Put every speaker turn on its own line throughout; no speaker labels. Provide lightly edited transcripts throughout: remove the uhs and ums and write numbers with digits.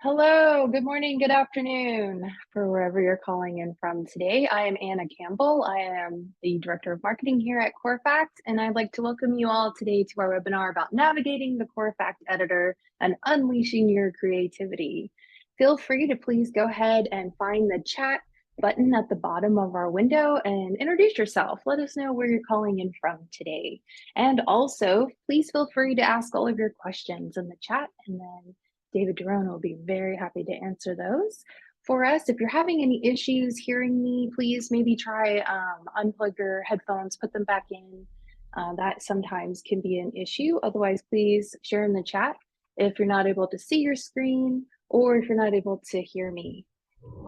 Hello, good morning, good afternoon, for wherever you're calling in from today. I am Anna Campbell. I am the Director of Marketing here at Corefact, and I'd like to welcome you all today to our webinar about navigating the Corefact editor and unleashing your creativity. Feel free to please go ahead and find the chat button at the bottom of our window and introduce yourself. Let us know where you're calling in from today. And also, please feel free to ask all of your questions in the chat, and then David Derone will be very happy to answer those for us. If you're having any issues hearing me, please maybe try unplug your headphones, put them back in. That sometimes can be an issue. Otherwise, please share in the chat if you're not able to see your screen or if you're not able to hear me.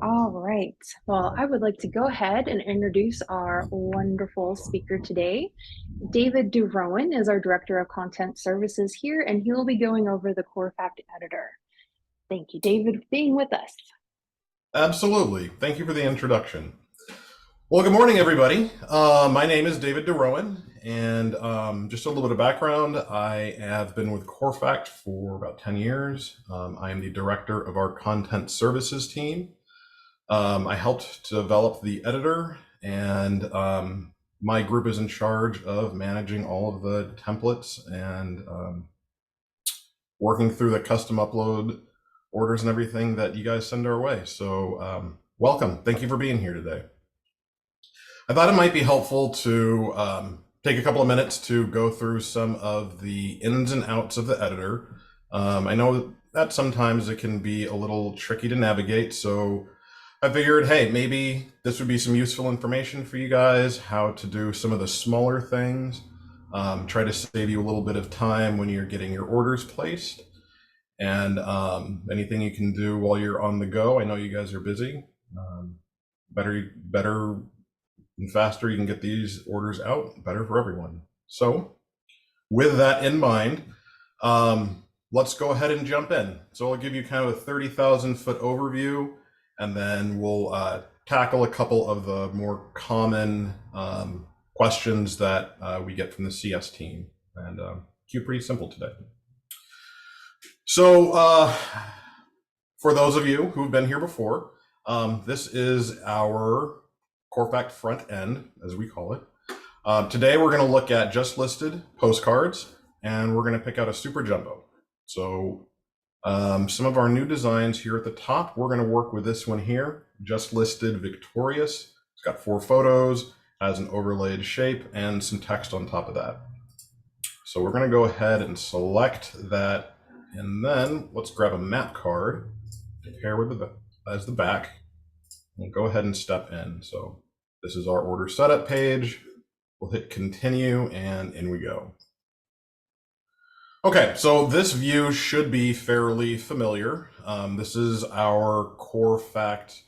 All right. Well, I would like to go ahead and introduce our wonderful speaker today. David Durowan is our Director of Content Services here, and he will be going over the Corefact editor. Thank you, David, for being with us.
Absolutely. Thank you for the introduction. Well, good morning, everybody. My name is David Durowan, and just a little bit of background. I have been with Corefact for about 10 years. I am the Director of our Content Services team. I helped to develop the editor, and my group is in charge of managing all of the templates and working through the custom upload orders and everything that you guys send our way. So welcome. Thank you for being here today. I thought it might be helpful to take a couple of minutes to go through some of the ins and outs of the editor. I know that sometimes it can be a little tricky to navigate, so I figured, hey, maybe this would be some useful information for you guys, how to do some of the smaller things, try to save you a little bit of time when you're getting your orders placed, and anything you can do while you're on the go. I know you guys are busy. Better and faster you can get these orders out, better for everyone. So with that in mind, let's go ahead and jump in. So I'll give you kind of a 30,000 foot overview, and then we'll tackle a couple of the more common questions that we get from the CS team, and keep it pretty simple today. So for those of you who've been here before, this is our Corefact front end, as we call it. Today we're going to look at just listed postcards, and we're going to pick out a super jumbo. So some of our new designs here at the top, we're going to work with this one here, just listed Victorious. It's got 4 photos, has an overlaid shape, and some text on top of that. So we're going to go ahead and select that, and then let's grab a map card to pair with as the back. We'll go ahead and step in. So this is our order setup page. We'll hit continue, and in we go. Okay, so this view should be fairly familiar. This is our Corefact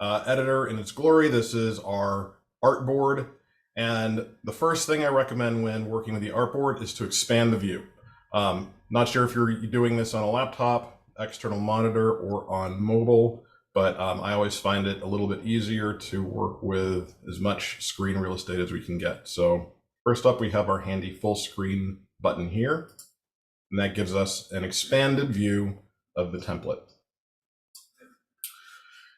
editor in its glory. This is our artboard. And the first thing I recommend when working with the artboard is to expand the view. Not sure if you're doing this on a laptop, external monitor, or on mobile, but I always find it a little bit easier to work with as much screen real estate as we can get. So first up, we have our handy full screen button here, and that gives us an expanded view of the template.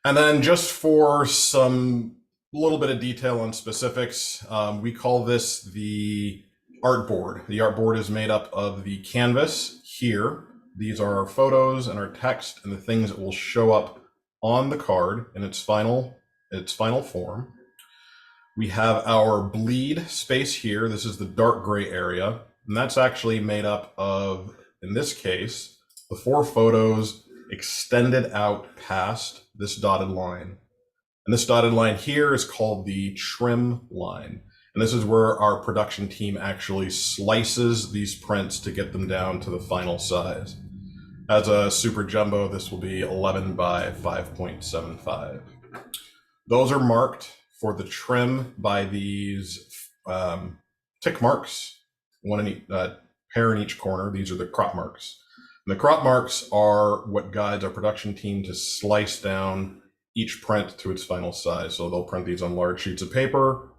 And then just for some little bit of detail on specifics, we call this the artboard. The artboard is made up of the canvas here. These are our photos and our text and the things that will show up on the card in its final form. We have our bleed space here. This is the dark gray area, and that's actually made up of, in this case, the 4 photos extended out past this dotted line. And this dotted line here is called the trim line. And this is where our production team actually slices these prints to get them down to the final size. As a super jumbo, this will be 11 by 5.75. Those are marked for the trim by these tick marks, one in each, pair in each corner. These are the crop marks. And the crop marks are what guides our production team to slice down each print to its final size. So they'll print these on large sheets of paper,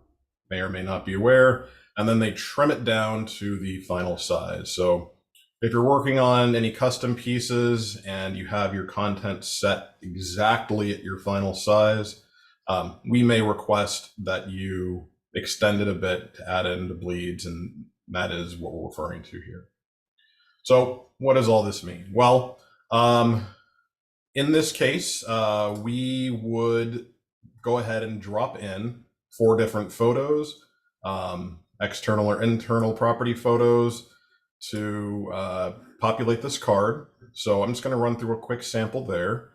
may or may not be aware, and then they trim it down to the final size. So If you're working on any custom pieces and you have your content set exactly at your final size, we may request that you extend it a bit to add in the bleeds, and that is what we're referring to here. So what does all this mean? Well, in this case, we would go ahead and drop in 4 different photos, external or internal property photos, to populate this card. So I'm just going to run through a quick sample there.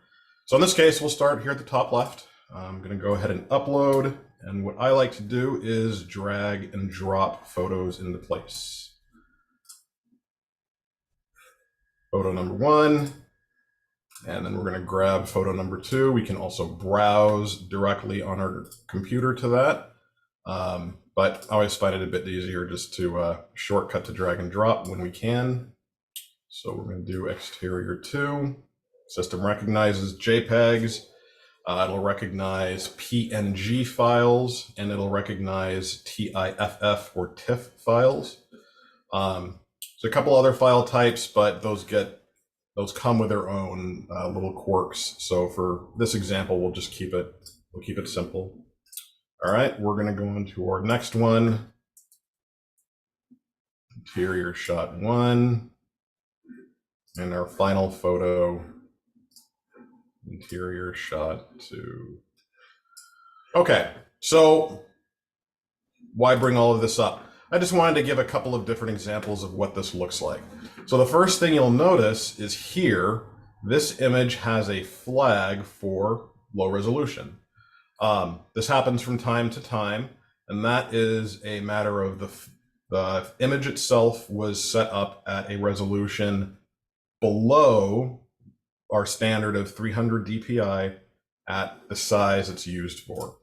So in this case, we'll start here at the top left. I'm going to go ahead and upload. And what I like to do is drag and drop photos into place. Photo number 1. And then we're going to grab photo number 2. We can also browse directly on our computer to that. But I always find it a bit easier just to shortcut to drag and drop when we can. So we're going to do exterior 2. System recognizes JPEGs. It'll recognize PNG files, and it'll recognize TIFF or TIFF files. So a couple other file types, but those come with their own little quirks. So for this example, we'll keep it simple. All right, we're going to go into our next one. Interior shot 1. And our final photo, interior shot 2. Okay, so why bring all of this up? I just wanted to give a couple of different examples of what this looks like. So the first thing you'll notice is here, this image has a flag for low resolution. This happens from time to time, and that is a matter of the image itself was set up at a resolution below our standard of 300 dpi at the size it's used for.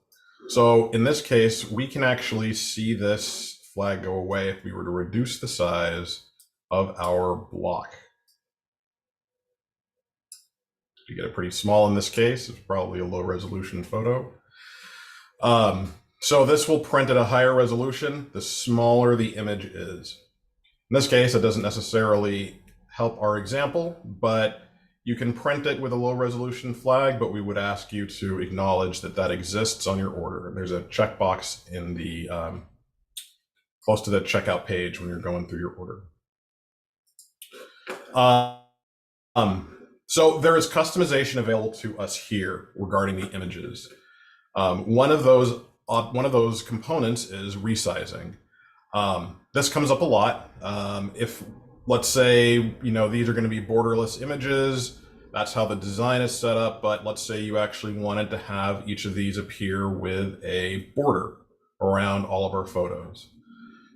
So in this case, we can actually see this flag go away if we were to reduce the size of our block. You get it pretty small in this case. It's probably a low resolution photo. So this will print at a higher resolution the smaller the image is. In this case, it doesn't necessarily help our example, but you can print it with a low resolution flag, but we would ask you to acknowledge that that exists on your order. There's a checkbox in the close to the checkout page when you're going through your order. So there is customization available to us here regarding the images. One of those components is resizing. This comes up a lot. If, let's say, these are going to be borderless images, that's how the design is set up, but let's say you actually wanted to have each of these appear with a border around all of our photos.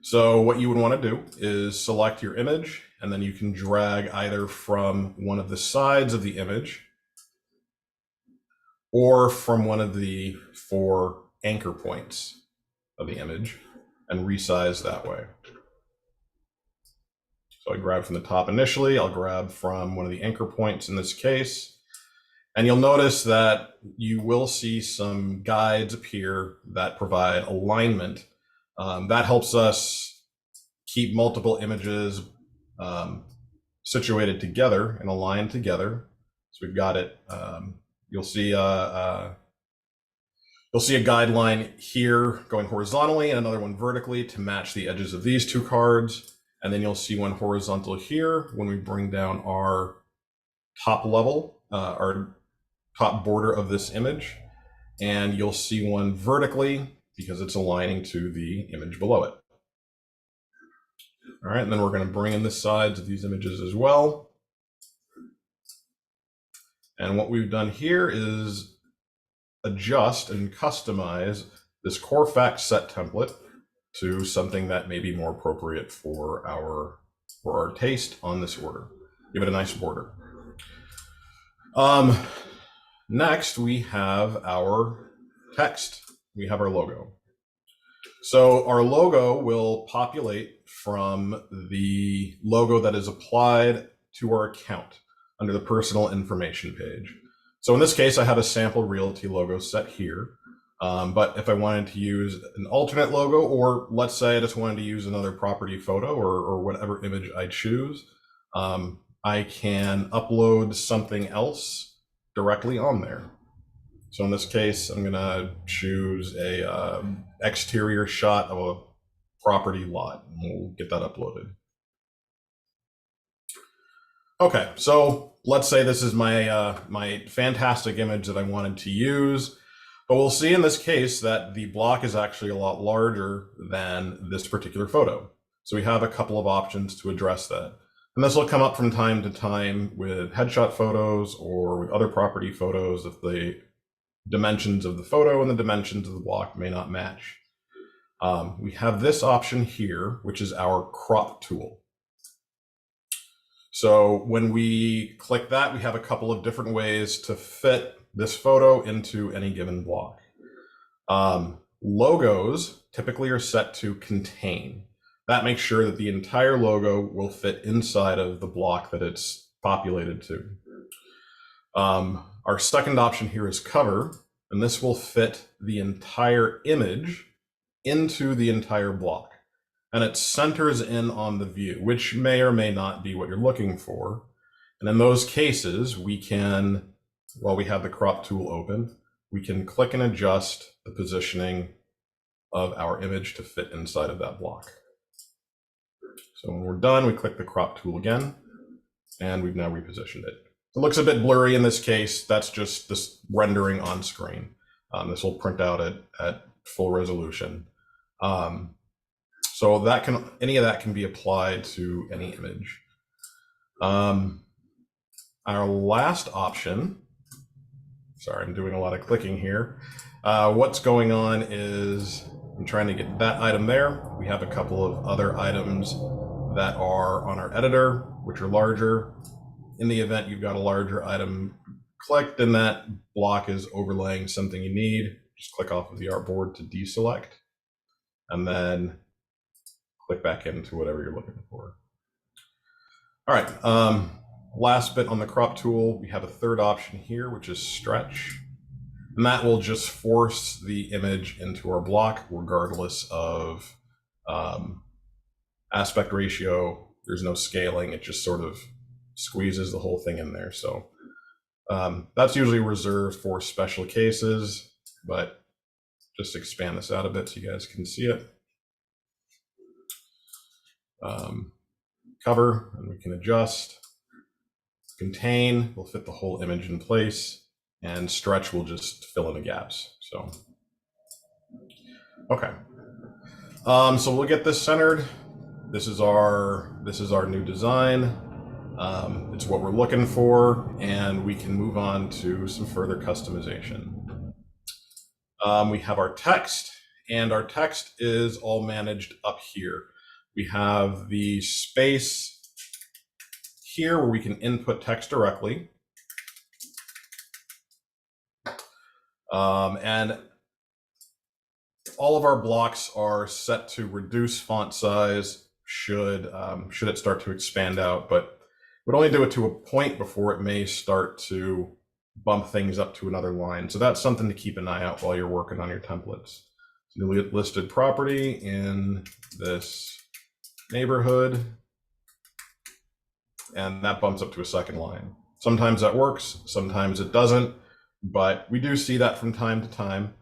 So what you would want to do is select your image, and then you can drag either from one of the sides of the image or from one of the 4 anchor points of the image and resize that way. So I grab from the top initially, I'll grab from one of the anchor points in this case, and you'll notice that you will see some guides appear that provide alignment. That helps us keep multiple images situated together and aligned together. So we've got it. You'll see a guideline here going horizontally and another one vertically to match the edges of these 2 cards. And then you'll see one horizontal here when we bring down our top level, our top border of this image. And you'll see one vertically because it's aligning to the image below it. All right, and then we're going to bring in the sides of these images as well. And what we've done here is adjust and customize this Corefact set template to something that may be more appropriate for our taste on this order. Give it a nice border. Next, we have our text. We have our logo. So our logo will populate from the logo that is applied to our account under the personal information page. So in this case, I have a sample realty logo set here. But if I wanted to use an alternate logo, or let's say I just wanted to use another property photo or whatever image I choose, I can upload something else directly on there. So in this case, I'm gonna choose a exterior shot of a property lot, and we'll get that uploaded. Okay, so let's say this is my my fantastic image that I wanted to use, but we'll see in this case that the block is actually a lot larger than this particular photo. So we have a couple of options to address that. And this will come up from time to time with headshot photos or with other property photos if the dimensions of the photo and the dimensions of the block may not match. We have this option here, which is our crop tool. So when we click that, we have a couple of different ways to fit this photo into any given block. Logos typically are set to contain. That makes sure that the entire logo will fit inside of the block that it's populated to. Our second option here is cover, and this will fit the entire image into the entire block. And it centers in on the view, which may or may not be what you're looking for. And in those cases, we can, while we have the crop tool open, we can click and adjust the positioning of our image to fit inside of that block. So when we're done, we click the crop tool again, and we've now repositioned it. It looks a bit blurry in this case. That's just this rendering on screen. This will print out at full resolution. So that can, any of that can be applied to any image. Our last option, sorry, I'm doing a lot of clicking here. What's going on is I'm trying to get that item there. We have a couple of other items that are on our editor, which are larger. In the event you've got a larger item clicked and that block is overlaying something you need, just click off of the artboard to deselect, and then click back into whatever you're looking for. All right, last bit on the crop tool, we have a third option here, which is stretch. And that will just force the image into our block regardless of aspect ratio. There's no scaling, it just sort of squeezes the whole thing in there. So that's usually reserved for special cases, but just expand this out a bit so you guys can see it. Cover, and we can adjust. Contain will fit the whole image in place, and stretch will just fill in the gaps. So, okay. So we'll get this centered. This is our new design. It's what we're looking for, and we can move on to some further customization. We have our text, and our text is all managed up here. We have the space here where we can input text directly. And all of our blocks are set to reduce font size should it start to expand out, but we'd only do it to a point before it may start to bump things up to another line. So that's something to keep an eye out while you're working on your templates. Newly listed property in this neighborhood, and that bumps up to a second line. Sometimes that works, sometimes it doesn't, but we do see that from time to time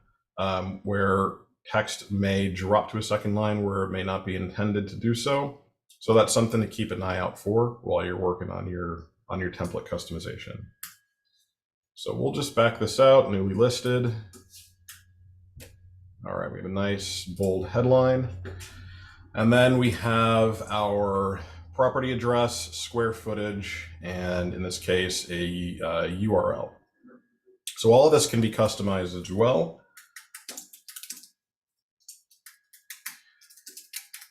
where text may drop to a second line where it may not be intended to do so. So that's something to keep an eye out for while you're working on your template customization. So we'll just back this out, newly listed. All right, we have a nice bold headline. And then we have our property address, square footage, and in this case, a URL. So all of this can be customized as well.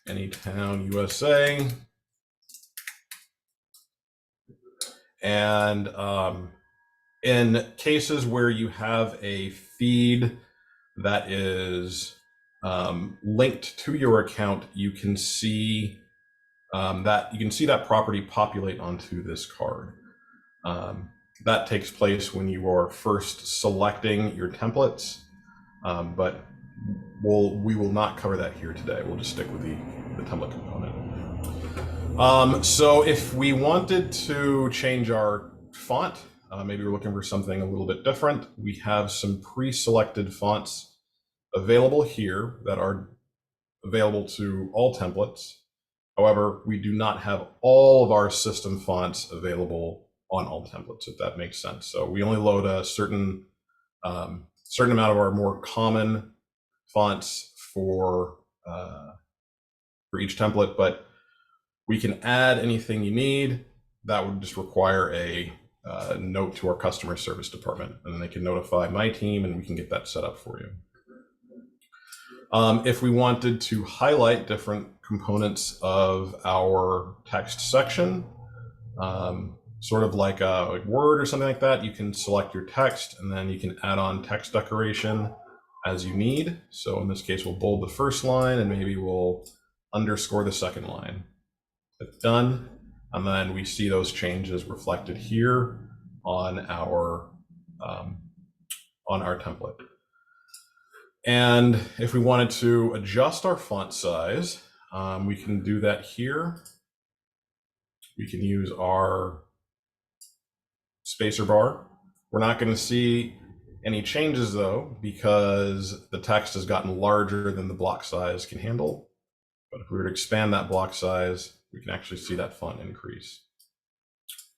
Anytown, USA. And in cases where you have a feed that is linked to your account, you can see that property populate onto this card. That takes place when you are first selecting your templates, but we will not cover that here today. We'll just stick with the template component. So if we wanted to change our font, maybe we're looking for something a little bit different, we have some pre-selected fonts available here that are available to all templates. However, we do not have all of our system fonts available on all templates, if that makes sense. So we only load a certain amount of our more common fonts for each template, but we can add anything you need. That would just require a note to our customer service department, and then they can notify my team and we can get that set up for you. If we wanted to highlight different components of our text section, sort of like a Word or something like that, you can select your text and then you can add on text decoration as you need. So in this case, we'll bold the first line and maybe we'll underscore the second line. Click done, and then we see those changes reflected here on our template. And if we wanted to adjust our font size, we can do that here. We can use our spacer bar. We're not going to see any changes though, because the text has gotten larger than the block size can handle. But if we were to expand that block size, we can actually see that font increase.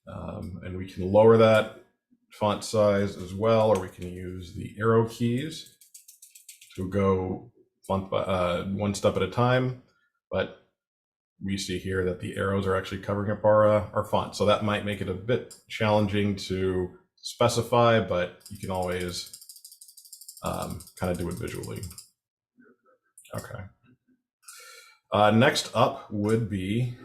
And we can lower that font size as well, or we can use the arrow keys to go font by, one step at a time. But we see here that the arrows are actually covering up our font. So that might make it a bit challenging to specify, but you can always kind of do it visually. Okay. Next up would be,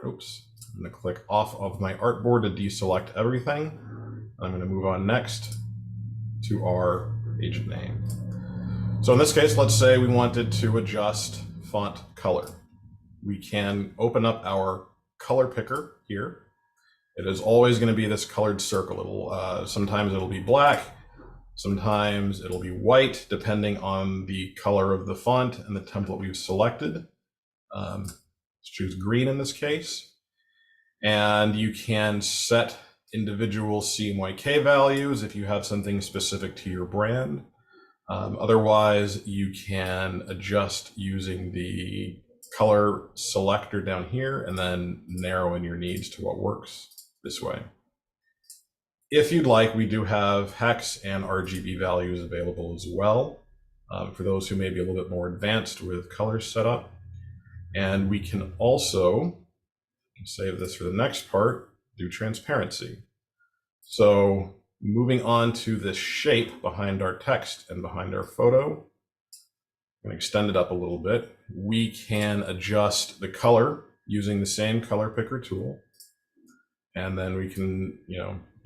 oops, I'm going to click off of my artboard to deselect everything. I'm going to move on next to our agent name. So in this case, let's say we wanted to adjust font color. We can open up our color picker here. It is always going to be this colored circle. It'll sometimes it'll be black, sometimes it'll be white, depending on the color of the font and the template we've selected. Let's choose green in this case. And you can set individual CMYK values if you have something specific to your brand. Otherwise, you can adjust using the color selector down here and then narrow in your needs to what works this way. If you'd like, we do have hex and RGB values available as well for those who may be a little bit more advanced with color setup. And we can also save this for the next part, do transparency. So moving on to the shape behind our text and behind our photo, I'm going to extend it up a little bit. We can adjust the color using the same color picker tool. And then we can,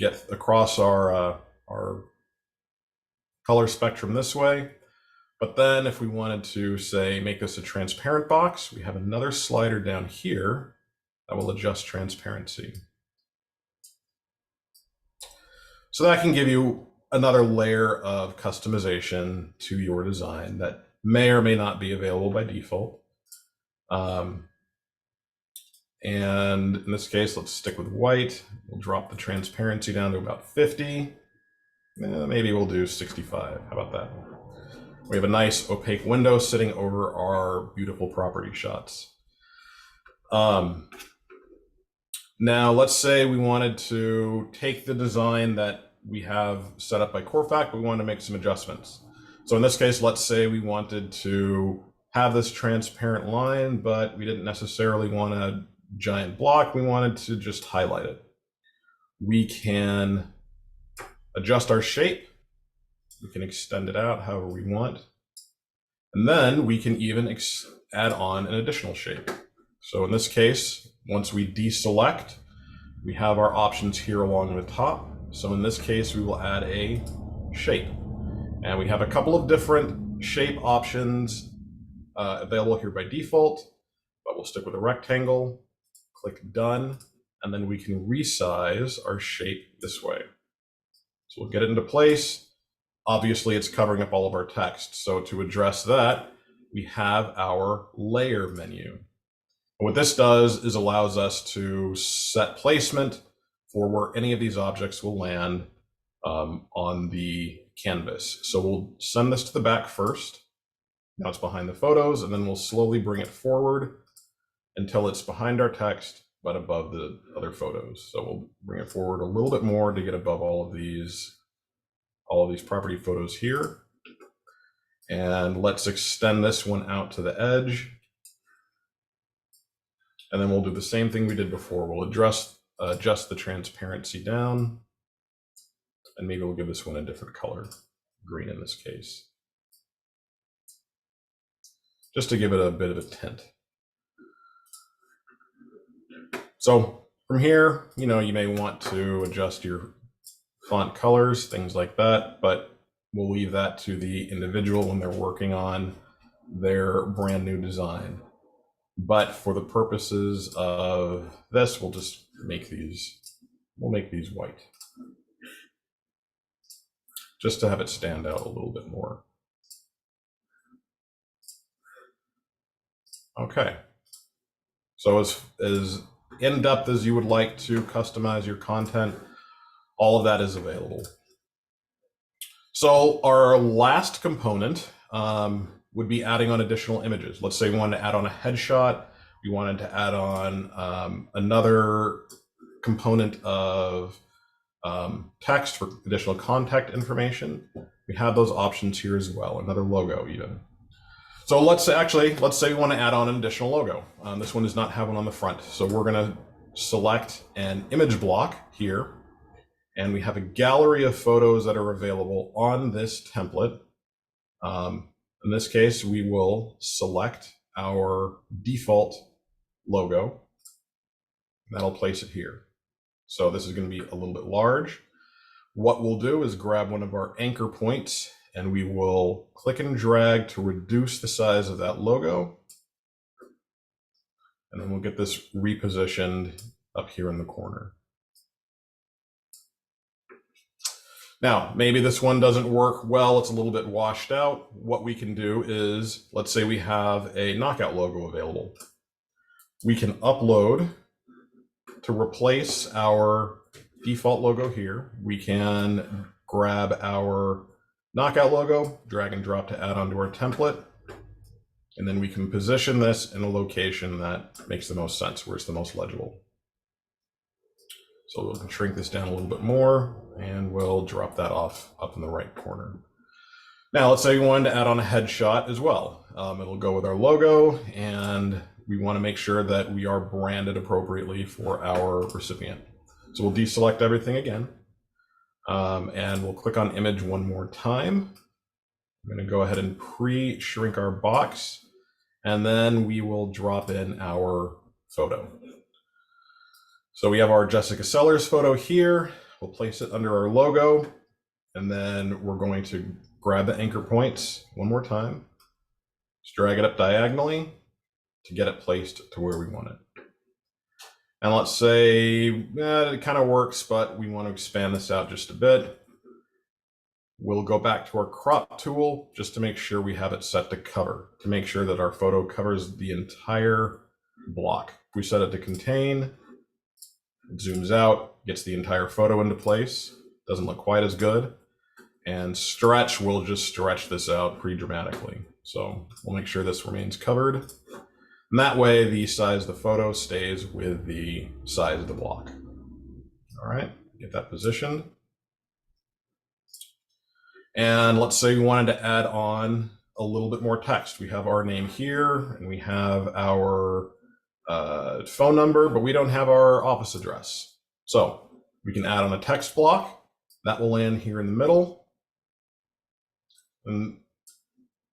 get across our color spectrum this way. But then if we wanted to, say, make this a transparent box, we have another slider down here that will adjust transparency. So that can give you another layer of customization to your design that may or may not be available by default. And in this case, let's stick with white. We'll drop the transparency down to about 50. Maybe we'll do 65. How about that? We have a nice opaque window sitting over our beautiful property shots. Now, let's say we wanted to take the design that we have set up by Corefact, but we want to make some adjustments. So in this case, let's say we wanted to have this transparent line, but we didn't necessarily want a giant block. We wanted to just highlight it. We can adjust our shape. We can extend it out however we want. And then we can even add on an additional shape. So in this case, once we deselect, we have our options here along the top. So in this case, we will add a shape. And we have a couple of different shape options available here by default, but we'll stick with a rectangle, click done, and then we can resize our shape this way. So we'll get it into place. Obviously, it's covering up all of our text. So to address that, we have our layer menu. What this does is allows us to set placement for where any of these objects will land on the canvas. So we'll send this to the back first. Now it's behind the photos, and then we'll slowly bring it forward until it's behind our text, but above the other photos. So we'll bring it forward a little bit more to get above all of these property photos here. And let's extend this one out to the edge. And then we'll do the same thing we did before. We'll adjust the transparency down, and maybe we'll give this one a different color, green in this case, just to give it a bit of a tint. So from here, you may want to adjust your font colors, things like that, but we'll leave that to the individual when they're working on their brand new design. But for the purposes of this, we'll just make these white, just to have it stand out a little bit more. Okay. So as in-depth as you would like to customize your content, all of that is available. So our last component would be adding on additional images. Let's say we wanted to add on a headshot. We wanted to add on another component of text for additional contact information. We have those options here as well, another logo even. So let's say we want to add on an additional logo. This one does not have one on the front. So we're going to select an image block here, and we have a gallery of photos that are available on this template. In this case, we will select our default logo. That'll place it here. So this is going to be a little bit large. What we'll do is grab one of our anchor points, and we will click and drag to reduce the size of that logo. And then we'll get this repositioned up here in the corner. Now, maybe this one doesn't work well, it's a little bit washed out. What we can do is, let's say we have a knockout logo available. We can upload to replace our default logo here. We can grab our knockout logo, drag and drop to add onto our template, and then we can position this in a location that makes the most sense, where it's the most legible. So we'll shrink this down a little bit more, and we'll drop that off up in the right corner. Now, let's say we wanted to add on a headshot as well. It'll go with our logo, and we want to make sure that we are branded appropriately for our recipient. So we'll deselect everything again, and we'll click on image one more time. I'm going to go ahead and pre-shrink our box, and then we will drop in our photo. So we have our Jessica Sellers photo here. We'll place it under our logo, and then we're going to grab the anchor points one more time. Just drag it up diagonally to get it placed to where we want it. And let's say it kind of works, but we want to expand this out just a bit. We'll go back to our crop tool just to make sure we have it set to cover, to make sure that our photo covers the entire block. If we set it to contain, it zooms out, gets the entire photo into place. Doesn't look quite as good. And stretch will just stretch this out pretty dramatically. So we'll make sure this remains covered. And that way the size of the photo stays with the size of the block. All right, get that positioned. And let's say we wanted to add on a little bit more text. We have our name here, and we have our phone number, but we don't have our office address. So we can add on a text block. That will land here in the middle. And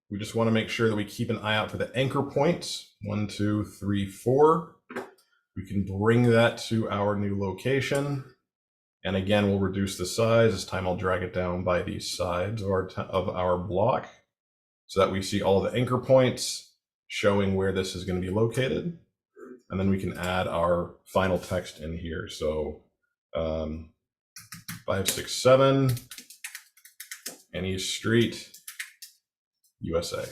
we just want to make sure that we keep an eye out for the anchor points. 1, 2, 3, 4. We can bring that to our new location. And again, we'll reduce the size. This time I'll drag it down by the sides of our block so that we see all the anchor points showing where this is going to be located. And then we can add our final text in here. So 567 Annie Street, USA.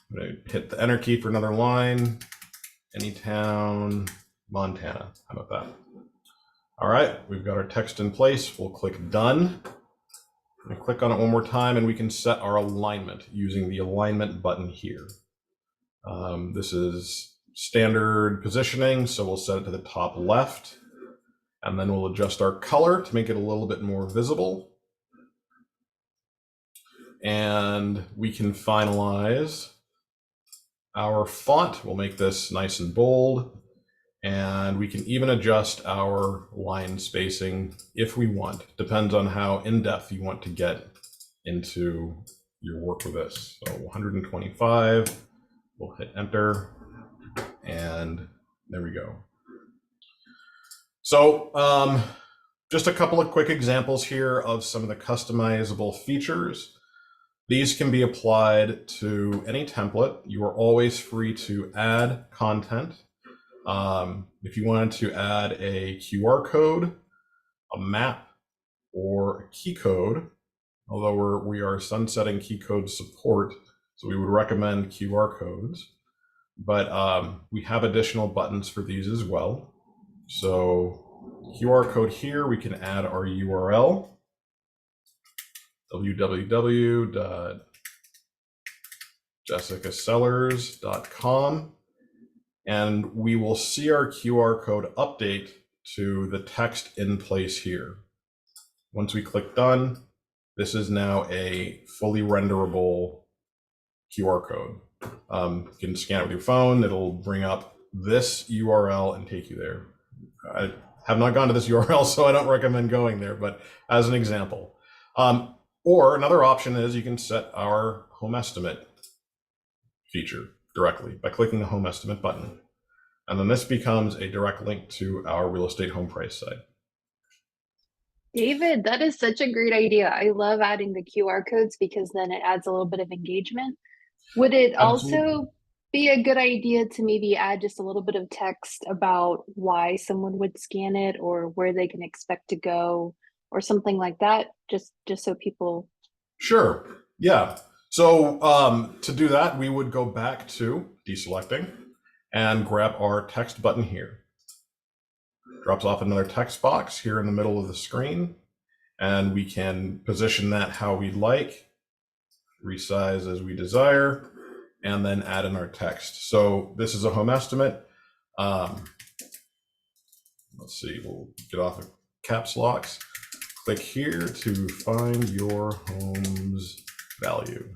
I'm going to hit the enter key for another line. Anytown, Montana. How about that? All right, we've got our text in place. We'll click done. And click on it one more time and we can set our alignment using the alignment button here. This is standard positioning, so we'll set it to the top left, and then we'll adjust our color to make it a little bit more visible. And we can finalize our font. We'll make this nice and bold, and we can even adjust our line spacing if we want. Depends on how in-depth you want to get into your work with this. So 125, we'll hit enter, and there we go. So just a couple of quick examples here of some of the customizable features. These can be applied to any template. You are always free to add content. If you wanted to add a QR code, a map, or a key code, although we are sunsetting key code support, so we would recommend QR codes. But we have additional buttons for these as well. So QR code here, we can add our URL, www.jessicasellers.com, and we will see our QR code update to the text in place here. Once we click done, this is now a fully renderable QR code. You can scan it with your phone. It'll bring up this URL and take you there. I have not gone to this URL, so I don't recommend going there, but as an example. Or another option is you can set our home estimate feature directly by clicking the home estimate button. And then this becomes a direct link to our real estate home price site.
David, that is such a great idea. I love adding the QR codes because then it adds a little bit of engagement. Would it
Absolutely.
also be a good idea to maybe add just a little bit of text about why someone would scan it or where they can expect to go or something like that? Just so people.
Sure. Yeah. So to do that, we would go back to deselecting and grab our text button here. Drops off another text box here in the middle of the screen, and we can position that how we'd like, resize as we desire, and then add in our text. So this is a home estimate. Let's see, we'll get off of caps locks. Click here to find your home's value.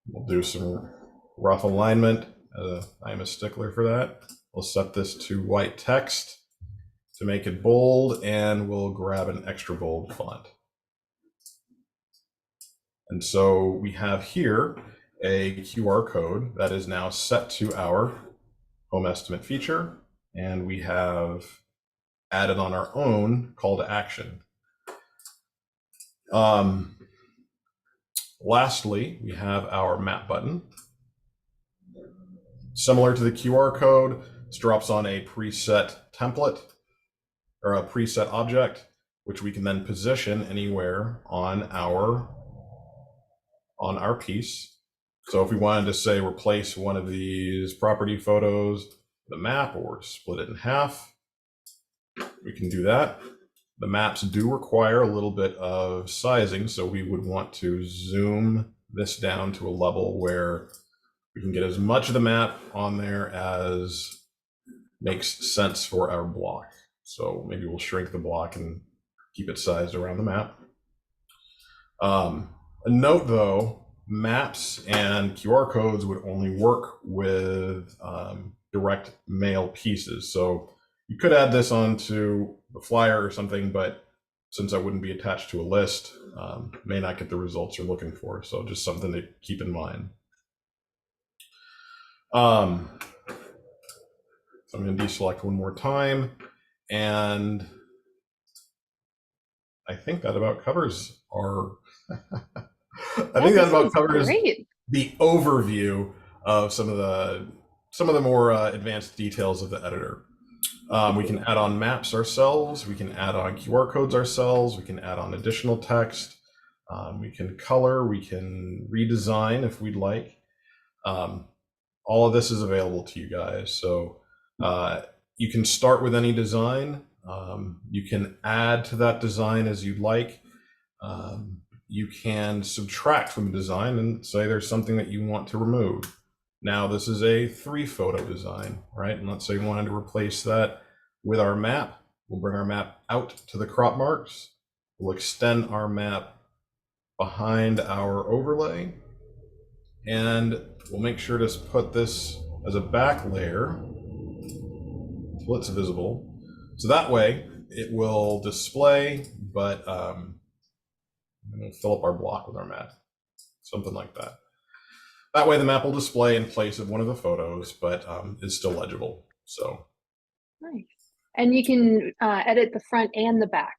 We'll do some rough alignment. I'm a stickler for that. We'll set this to white text to make it bold, and we'll grab an extra bold font. And so we have here a QR code that is now set to our home estimate feature, and we have added on our own call to action. Lastly, we have our map button. Similar to the QR code, this drops on a preset template or a preset object, which we can then position anywhere on our piece. So if we wanted to say replace one of these property photos, the map, or split it in half, we can do that. The maps do require a little bit of sizing, so we would want to zoom this down to a level where we can get as much of the map on there as makes sense for our block. So maybe we'll shrink the block and keep it sized around the map. A note though, maps and QR codes would only work with direct mail pieces. So you could add this onto the flyer or something, but since I wouldn't be attached to a list, may not get the results you're looking for. So just something to keep in mind. So I'm going to deselect one more time, and I think that about covers our. I think that about covers
great.
The overview of some of the more advanced details of the editor. We can add on maps ourselves. We can add on QR codes ourselves. We can add on additional text. We can color. We can redesign if we'd like. all of this is available to you guys. So you can start with any design. You can add to that design as you'd like. You can subtract from the design and say there's something that you want to remove. Now this is a 3-photo design, right? And let's say we wanted to replace that with our map. We'll bring our map out to the crop marks. We'll extend our map behind our overlay, and we'll make sure to put this as a back layer until it's visible. So that way it will display, but we'll fill up our block with our map, something like that. That way the map will display in place of one of the photos, but is still legible. So
Nice. And you can edit the front and the back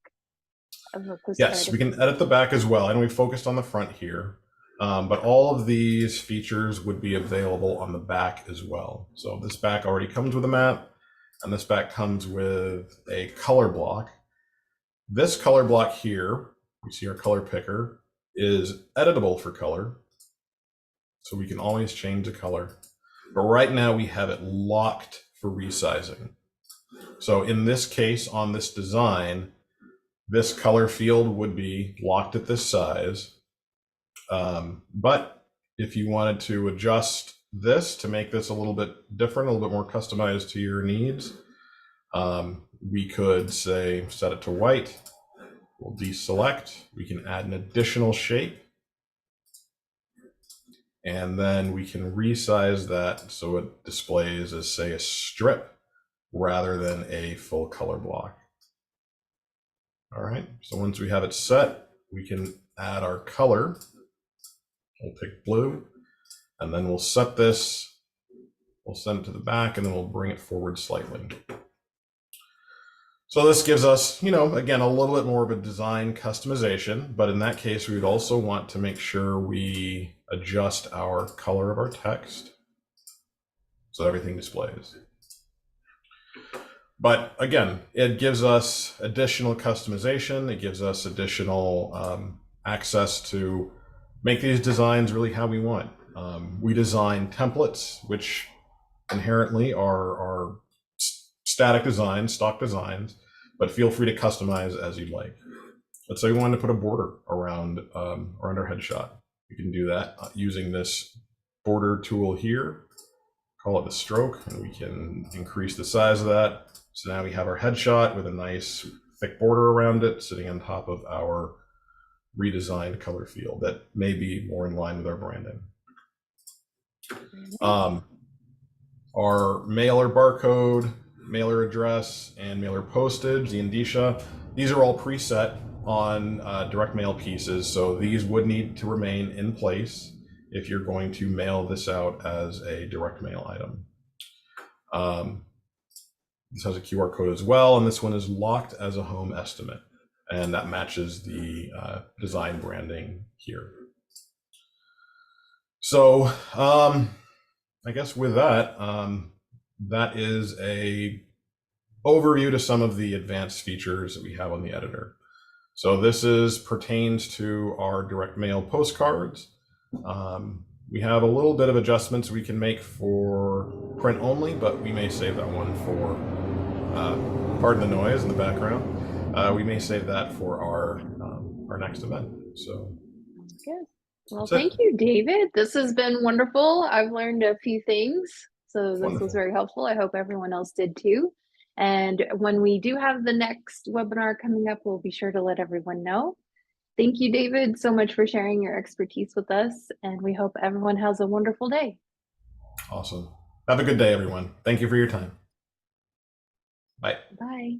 of a postcard.
yes, we can edit the back as well. I know we focused on the front here, but all of these features would be available on the back as well. So this back already comes with a map, and this back comes with a color block. This color block here, you see our color picker, is editable for color. So we can always change the color. But right now we have it locked for resizing. So in this case, on this design, this color field would be locked at this size. But if you wanted to adjust this to make this a little bit different, a little bit more customized to your needs, we could say set it to white. We'll deselect. We can add an additional shape. And then we can resize that so it displays as, say, a strip rather than a full color block. All right, so once we have it set, we can add our color. We'll pick blue, and then we'll set this, we'll send it to the back, and then we'll bring it forward slightly. So this gives us, again, a little bit more of a design customization, but in that case, we would also want to make sure we adjust our color of our text so everything displays. But again, it gives us additional customization. It gives us additional access to make these designs really how we want. We design templates, which inherently are static designs, stock designs, but feel free to customize as you'd like. Let's say we wanted to put a border around our headshot. We can do that using this border tool here. Call it the stroke, and we can increase the size of that. So now we have our headshot with a nice thick border around it sitting on top of our redesigned color field that may be more in line with our branding. Our mailer barcode, mailer address, and mailer postage, the indicia, these are all preset on direct mail pieces, so these would need to remain in place if you're going to mail this out as a direct mail item. This has a QR code as well, and this one is locked as a home estimate, and that matches the design branding here. So I guess with that, that is a overview to some of the advanced features that we have on the editor. So this pertains to our direct mail postcards. We have a little bit of adjustments we can make for print only, but we may save that one for, pardon the noise in the background. We may save that for our next event. So
Sounds good. Well, thank you, David. This has been wonderful. I've learned a few things, so this was very helpful. I hope everyone else did too. And when we do have the next webinar coming up, we'll be sure to let everyone know. Thank you, David, so much for sharing your expertise with us, and we hope everyone has a wonderful day.
Awesome. Have a good day, everyone. Thank you for your time. Bye.
Bye.